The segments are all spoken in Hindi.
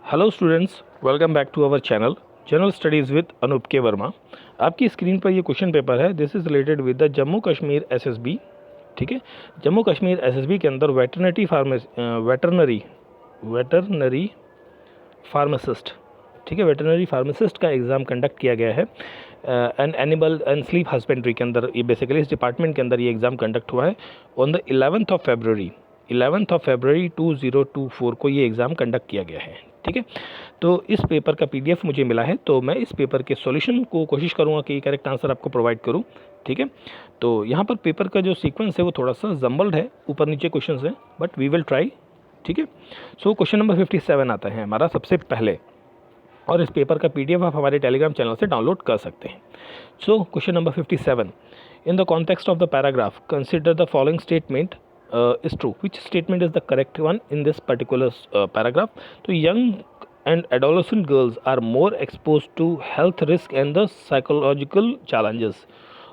Hello students, welcome back to our channel general studies with Anoop K Verma. आपकी स्क्रीन पर ये क्वेश्चन पेपर है। This is related with the Jammu Kashmir SSB. ठीक है, जम्मू कश्मीर एसएसबी के अंदर वेटरनरी फार्मासिस्ट, ठीक है, वेटरनरी फार्मासिस्ट का एग्ज़ाम कंडक्ट किया गया है। And animal and sleep husbandry के अंदर ये बेसिकली इस डिपार्टमेंट के अंदर ये एग्ज़ाम कंडक्ट हुआ है on the 11th of February 2024 को ये एग्ज़ाम कंडक्ट किया गया है। ठीक है, तो इस पेपर का पीडीएफ मुझे मिला है, तो मैं इस पेपर के सॉल्यूशन को कोशिश करूंगा कि करेक्ट आंसर आपको प्रोवाइड करूं। ठीक है, तो यहाँ पर पेपर का जो सीक्वेंस है वो थोड़ा सा जम्बल्ड है, ऊपर नीचे क्वेश्चंस हैं, बट वी विल ट्राई। ठीक है, सो क्वेश्चन नंबर 57 आता है हमारा सबसे पहले, और इस पेपर का पीडीएफ आप हमारे टेलीग्राम चैनल से डाउनलोड कर सकते हैं। So question number 57, in the context of the paragraph consider the following statement is true. Which statement is the correct one in this particular paragraph? So young and adolescent girls are more exposed to health risk and the psychological challenges.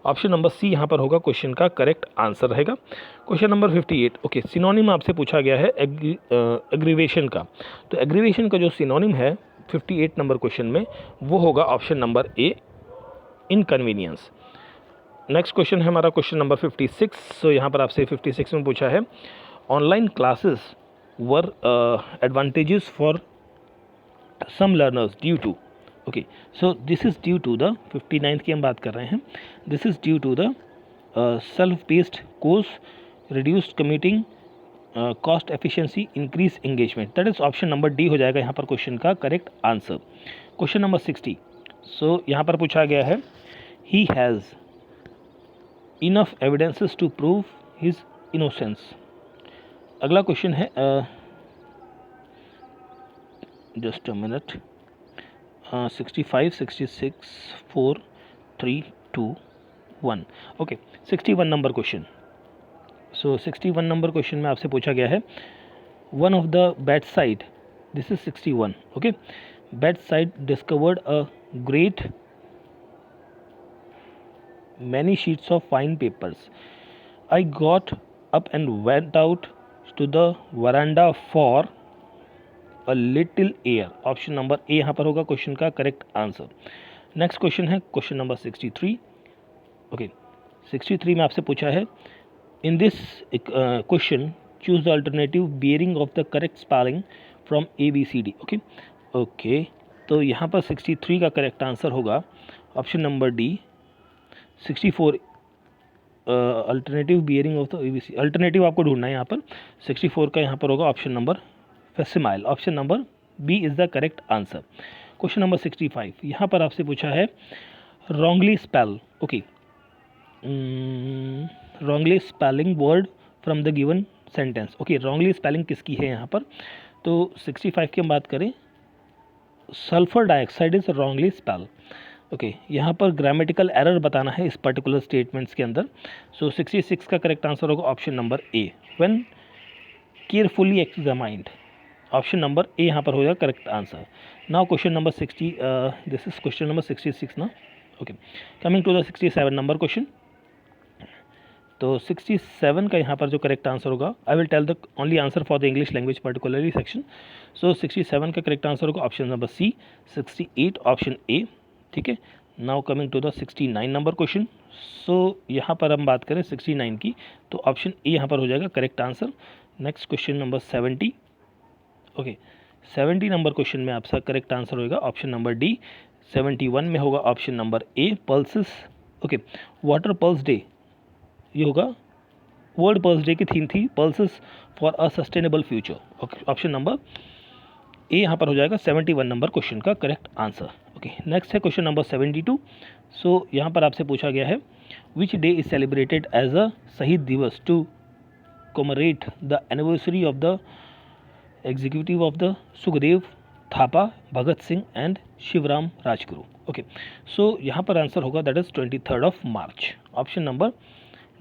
Option number C यहाँ पर होगा क्वेश्चन का करेक्ट आंसर रहेगा। क्वेश्चन नंबर 58, ओके, सिनोनिम आपसे पूछा गया है एग्रीवेशन का। तो एग्रीवेशन का जो सिनोनिम है 58 नंबर क्वेश्चन में वो होगा ऑप्शन नंबर ए, इनकन्वीनियंस। नेक्स्ट क्वेश्चन है हमारा क्वेश्चन नंबर 56। सो यहाँ पर आपसे 56 में पूछा है online classes were advantages for some learners due to, okay, so this is due to the 59th की हम बात कर रहे हैं। This is due to the self based course, reduced commuting, cost efficiency, increase engagement. That is option number D हो जाएगा यहाँ पर क्वेश्चन का correct answer. Question number 60, so यहाँ पर पूछा गया है he has enough evidences to prove his innocence। अगला क्वेश्चन है just a minute, 65, 66, 4, 3, 2, 1, okay, 61 number question. So 61 number question में आपसे पूछा गया है one of the bed side, this is 61, okay, bed side discovered a great many sheets of fine papers. I got up and went out to the veranda for a little air. Option number A यहाँ पर होगा क्वेश्चन का करेक्ट आंसर। नेक्स्ट क्वेश्चन है क्वेश्चन नंबर 63। ओके, 63 में आपसे पूछा है in this question choose the alternative bearing of the correct spelling from A B C D. Okay okay, तो यहाँ पर 63 का करेक्ट आंसर होगा option number D, 64 alternative bearing of the ABC. Alternative आपको ढूंढना है यहाँ पर। 64 का यहाँ पर होगा option number facsimile. Option number B is the correct answer. Question number 65, यहाँ पर आपसे पूछा है wrongly spell, okay, wrongly spelling word from the given sentence. Okay, wrongly spelling किसकी है यहाँ पर? तो 65 की हम बात करें, sulphur dioxide is wrongly spell. Okay, यहाँ पर ग्रामेटिकल एरर बताना है इस पर्टिकुलर स्टेटमेंट्स के अंदर। सो 66 का करेक्ट आंसर होगा option number A, when carefully examined. Option number A यहाँ पर होगा correct answer. Now question number 60, this is question number 66 ना। Okay, coming to the 67 number question. तो 67 का यहाँ पर जो करेक्ट आंसर होगा, I will tell the only answer for the English language particularly section. So 67 का करेक्ट आंसर होगा option number C, 68 option A. ठीक है, now coming to the 69 number question. So यहाँ पर हम बात करें 69 की, तो ऑप्शन ए यहाँ पर हो जाएगा correct answer. Next question number 70। Okay, 70 number question में आपका करेक्ट आंसर होगा ऑप्शन नंबर डी। 71 में होगा ऑप्शन नंबर ए, pulses. Okay, water pulse day, ये होगा वर्ल्ड पल्स डे की थीम थी, pulses for a sustainable future. Okay, option number A यहाँ पर हो जाएगा 71 नंबर क्वेश्चन का करेक्ट आंसर। ओके, नेक्स्ट है क्वेश्चन नंबर 72। सो यहाँ पर आपसे पूछा गया है which day is celebrated as a शहीद दिवस to commemorate the anniversary of the executive of the Sukhdev Thapa, Bhagat Singh and Shivaram Rajguru. Okay, so यहाँ पर आंसर होगा that is 23rd of March. Option number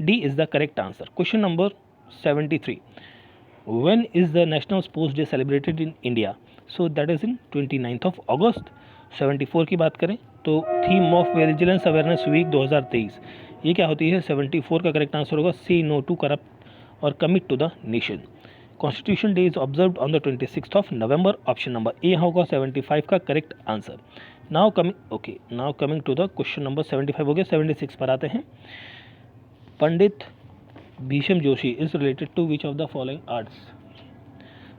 D is the correct answer. Question number 73, when is the National Sports Day celebrated in India? So that is in 29th of August। 74 की बात करें तो theme of vigilance awareness week 2023, ये क्या होती है? 74 का करेक्ट आंसर होगा से नो टू करप्ट और commit to the nation. Constitution day is observed on the 26th of November, option number A होगा 75 का correct answer. Now coming to the question number 75 हो गया। 76 पर आते हैं। Pandit Bhishma Joshi is related to which of the following arts.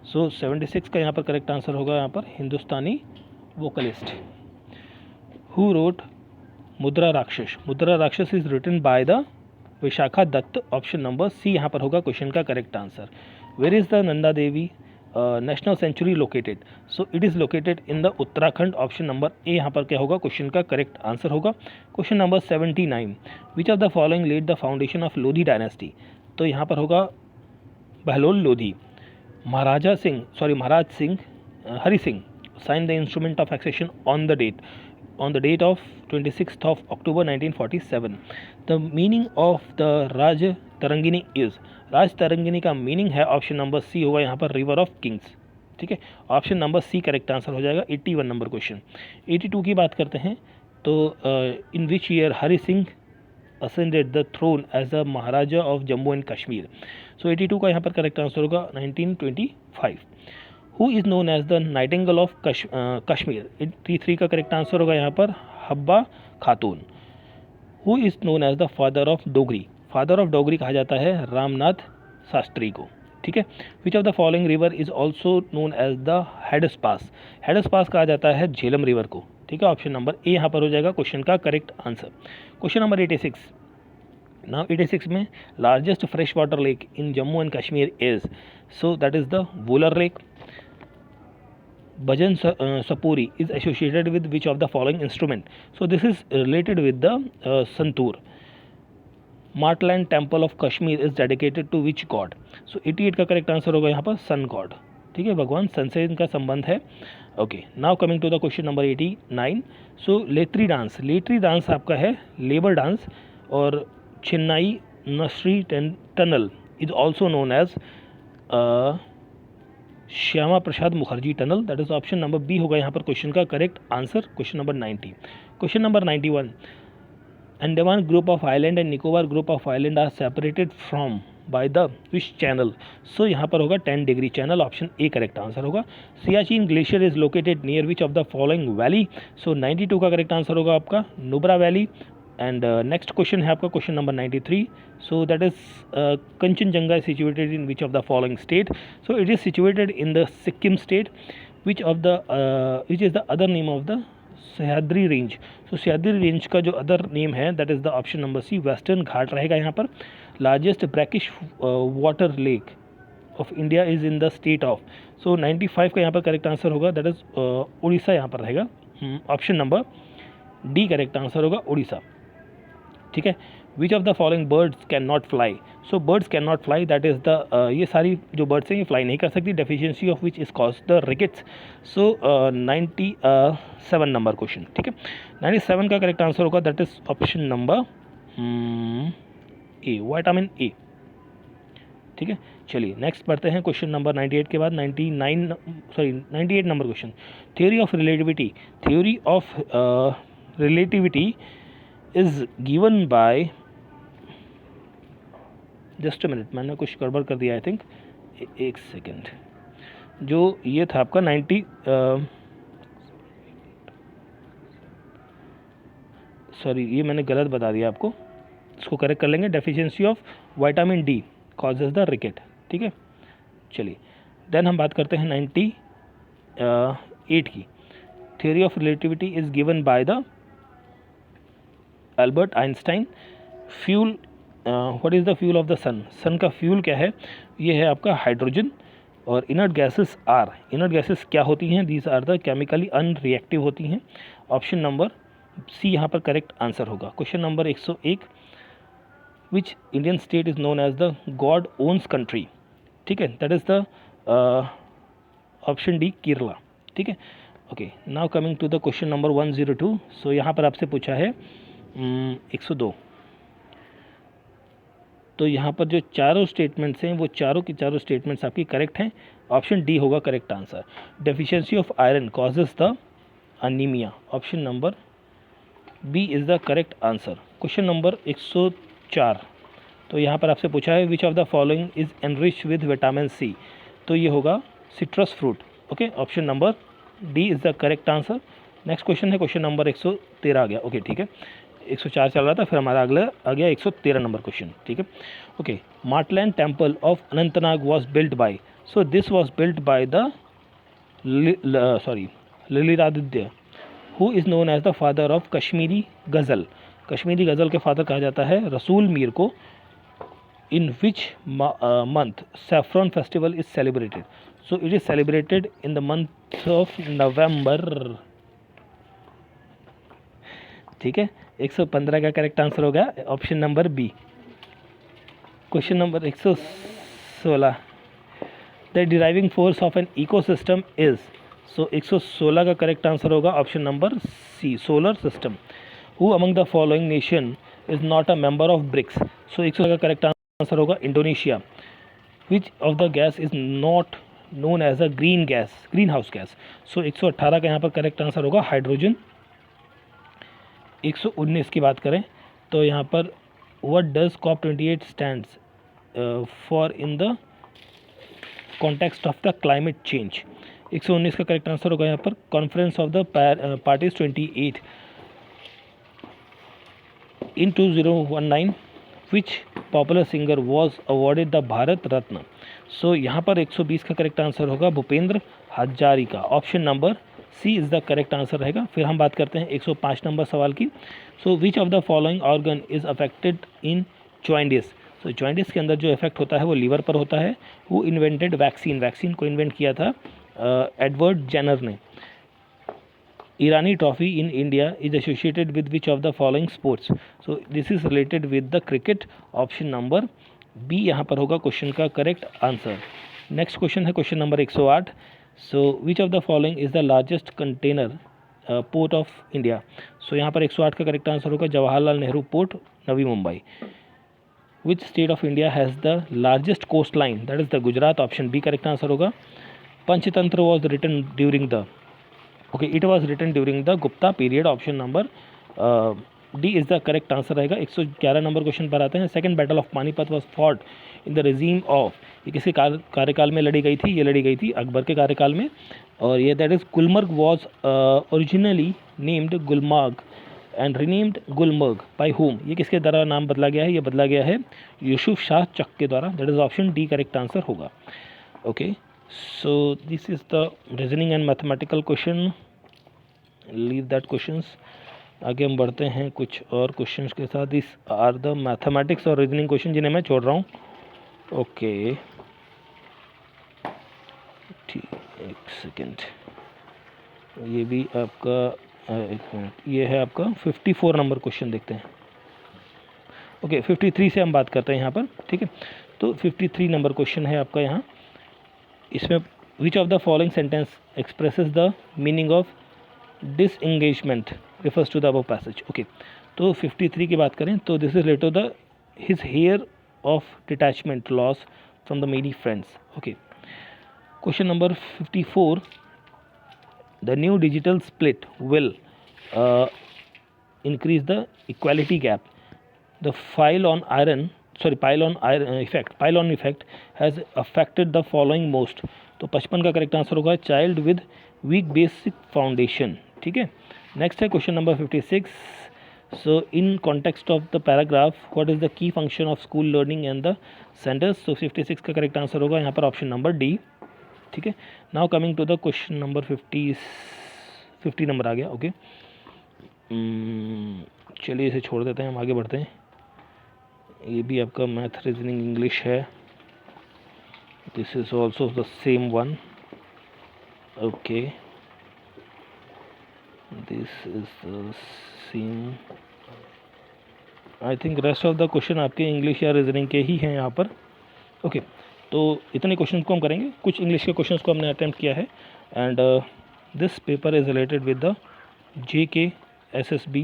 So 76 का यहाँ पर करेक्ट आंसर होगा यहाँ पर हिंदुस्तानी वोकलिस्ट। हु रोट मुद्रा Rakshasa. Mudra Rakshasa is written by the Vishakha Datta, option number C यहाँ पर होगा क्वेश्चन का correct answer. Where is the Nanda Devi national century located. So it is located in the Uttarakhand, option number A यहाँ पर क्या होगा क्वेश्चन का करेक्ट आंसर होगा। Question number 79, which of the following led the foundation of Lodhi dynasty. तो यहाँ पर होगा Bahlol Lodhi. Maharaj Singh Hari Singh sign the instrument of accession on the date of 26th of October 1947. The meaning of the Raj Tarangini is. Raj Tarangini का मीनिंग है ऑप्शन नंबर सी होगा यहाँ पर रिवर ऑफ किंग्स। ठीक है, option number C correct answer हो जाएगा। 81 नंबर क्वेश्चन। 82 की बात करते हैं तो in which year Hari Singh ascended the throne as a Maharaja of Jammu and Kashmir. So 82 का यहाँ पर करेक्ट आंसर होगा 1925। Who is known as the nightingale of Kashmir. 83 का करेक्ट आंसर होगा यहाँ पर Habba Khatoon. Who is known as the father of Dogri. Father of Dogri कहा जाता है रामनाथ शास्त्री को। ठीक है, which of the following river is also known as the heads pass. Heads pass कहा जाता है झेलम रिवर को। ठीक है, ऑप्शन नंबर ए यहाँ पर हो जाएगा क्वेश्चन का correct answer. Question number 86। Now 86 में largest fresh water lake in Jammu and Kashmir is. So that is the Wular lake. Bhajan Sapuri is associated with which of the following instrument? So this is related with the santoor. Martland Temple of Kashmir is dedicated to which god? So 88 का करेक्ट आंसर होगा यहाँ पर सन गॉड। ठीक है, भगवान सन से इनका संबंध है। Okay, now coming to the question number 89। So लेत्री डांस आपका है लेबर डांस, और Chenani Nashri tunnel is also known as Shyama Prasad Mukherjee tunnel. That is option number B होगा यहाँ पर क्वेश्चन का correct answer. Question number 90। Question number 91। Andaman group of island and Nicobar group of island are separated from by the which channel. So यहाँ पर होगा 10 degree channel, option A correct answer होगा। Siachen glacier is located near which of the following valley. So 92 का करेक्ट आंसर होगा आपका Nubra valley. And next question है आपका question number 93। So that is Kanchenjunga situated in which of the following state. So it is situated in the Sikkim state. Which is the other name of the Sahyadri range. So Sahyadri range का जो अदर नेम है that is the option number C western Ghat रहेगा यहाँ पर। Largest brackish water lake of India is in the state of. So 95 का यहाँ पर करेक्ट आंसर होगा, दैट इज उड़ीसा यहाँ पर रहेगा। Option number D correct answer होगा उड़ीसा। ठीक है, which of the following birds can not fly. So birds can not fly that is the ये सारी जो बर्ड्स हैं ये फ्लाई नहीं कर सकती। Deficiency of which is cause the rickets. So 97 number question. ठीक है, 97 का करेक्ट आंसर होगा that is option number A, vitamin A. ठीक है, चलिए नेक्स्ट पढ़ते हैं क्वेश्चन नंबर 98 के बाद 98 number question. Theory of relativity is given bye, just a minute, मैंने कुछ गड़बड़ कर दिया आई थिंक, एक सेकेंड। जो ये था आपका 90 सॉरी ये मैंने गलत बता दिया आपको, इसको करेक्ट कर लेंगे। Deficiency of vitamin D causes the rickets. ठीक है, चलिए देन हम बात करते हैं 98 की। Theory of relativity is given by the Albert Einstein. Fuel, what is the fuel of the sun. Sun का फ्यूल क्या है, ये है आपका हाइड्रोजन। और इनर्ट गैसेस क्या होती हैं, these are the chemically unreactive होती हैं। ऑप्शन नंबर सी यहाँ पर करेक्ट आंसर होगा। Question number 101। Which Indian state is known as the God owns country. ठीक है, that is the option D Kerala. ठीक है, okay, now coming to the question number 102। So यहाँ पर आपसे पूछा है 102। तो यहाँ पर जो चारों स्टेटमेंट्स हैं वो चारों की चारों स्टेटमेंट्स आपकी करेक्ट हैं। ऑप्शन डी होगा correct answer. Deficiency of iron causes the anaemia. Option number B is the correct answer. Question number 104। तो यहाँ पर आपसे पूछा है which of the following is enrich with vitamin C. तो ये होगा citrus fruit. Okay, option number D is the correct answer. Next question है क्वेश्चन नंबर 113 आ गया। ओके ठीक है, 104 चल रहा था, फिर हमारा अगला आ गया 113 नंबर क्वेश्चन। ठीक है, okay, Martand temple of Anantnag was built by, so this was built by the Lalitaditya, who is known as the father of Kashmiri ghazal. Kashmiri ghazal के फादर कहा जाता है रसूल मीर को। In which month saffron festival is celebrated, so it is celebrated in the month of November. ठीक है, 115 का करेक्ट आंसर होगा option number B. Question number 116, the deriving force of an ecosystem is, so 116 का करेक्ट आंसर होगा option number C, solar system. Who among the following nation is not a member of BRICS, so 116 का करेक्ट आंसर होगा Indonesia. Which of the gas is not known as a greenhouse gas, so 118 का यहाँ पर करेक्ट आंसर होगा हाइड्रोजन। 119 की बात करें तो यहाँ पर what does COP28 stands for in the context of the climate change. 119 का करेक्ट आंसर होगा यहाँ पर conference of the parties 28 in 2019 which popular singer was awarded the Bharat Ratna, so यहाँ पर 120 का करेक्ट आंसर होगा Bhupendra Hazarika. Option number C is the correct answer रहेगा। फिर हम बात करते हैं 105 नंबर सवाल की। So which of the following organ is affected in jaundice, तो जॉइंडिस के अंदर जो इफेक्ट होता है वो लीवर पर होता है। वो इन्वेंटेड वैक्सीन को इन्वेंट किया था एडवर्ड जेनर ने। Irani trophy in India is associated with which of the following sports, so this is related with the cricket. Option number B यहाँ पर होगा क्वेश्चन का करेक्ट आंसर। नेक्स्ट क्वेश्चन है question number 108, so which of the following is the largest container port of India, so यहाँ पर 108 का करेक्ट आंसर होगा Jawaharlal Nehru port, Navi Mumbai. Which state of India has the largest coastline, that is the Gujarat. Option B correct answer होगा। Panchatantra was written during the, okay it was written during the Gupta period. Option number D is the correct answer रहेगा। 111 नंबर क्वेश्चन पर आते हैं। Second battle of Panipat was fought in the regime of, ये किसके कार्यकाल में लड़ी गई थी, ये लड़ी गई थी अकबर के कार्यकाल में। और ये that is Gulmarg was originally named Gulmarg and renamed Gulmarg by whom, ये किसके द्वारा नाम बदला गया है, ये बदला गया है यूसुफ शाह चक के द्वारा। That is option D correct answer होगा। Okay, so this is the reasoning and mathematical question, leave that questions. आगे हम बढ़ते हैं कुछ और क्वेश्चंस के साथ। दिस आर द मैथमेटिक्स और रीजनिंग क्वेश्चन जिन्हें मैं छोड़ रहा हूँ। ओके ठीक, एक सेकेंड, ये भी आपका एक मिनट, ये है आपका 54 नंबर क्वेश्चन, देखते हैं। ओके 53 से हम बात करते हैं यहाँ पर। ठीक है, तो 53 नंबर क्वेश्चन है आपका यहाँ। इसमें which of the following sentence expresses the meaning of disengagement refers to the above passage. Okay, तो 53 की बात करें तो this is related to the his hair of detachment loss from the many friends. Okay, question number 54, the new digital split will increase the equality gap. The pylon effect has affected the following most, तो 55 का करेक्ट आंसर होगा child with weak basic foundation. ठीक है, नेक्स्ट है question number 56, so in context of the paragraph what is the key function of school learning and the centres, तो 56 का करेक्ट आंसर होगा यहाँ पर ऑप्शन नंबर डी। ठीक है, now coming to the question number 50 number आ गया। ओके, चलिए इसे छोड़ देते हैं, हम आगे बढ़ते हैं। ये भी आपका मैथ रीजनिंग इंग्लिश है, this is also the same one. Okay, this is the same, I think rest of the question आपके इंग्लिश या रीजनिंग के ही हैं यहाँ पर। ओके, तो इतने क्वेश्चन को हम करेंगे, कुछ इंग्लिश के क्वेश्चंस को हमने अटैम्प्ट किया है। And this paper is related with the JK SSB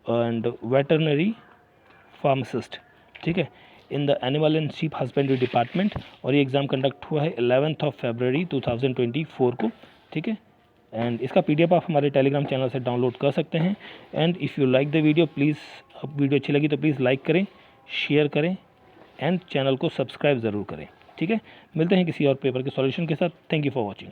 and veterinary pharmacist. ठीक है, in the animal and sheep husbandry department, और ये एग्ज़ाम कंडक्ट हुआ है 11 फरवरी 2024 को। ठीक है, एंड इसका PDF आप हमारे टेलीग्राम चैनल से डाउनलोड कर सकते हैं। And if you like the video please, अब वीडियो अच्छी लगी तो प्लीज़ लाइक करें, शेयर करें एंड चैनल को सब्सक्राइब ज़रूर करें। ठीक है, मिलते हैं किसी और पेपर के सॉल्यूशन के साथ। Thank you for watching.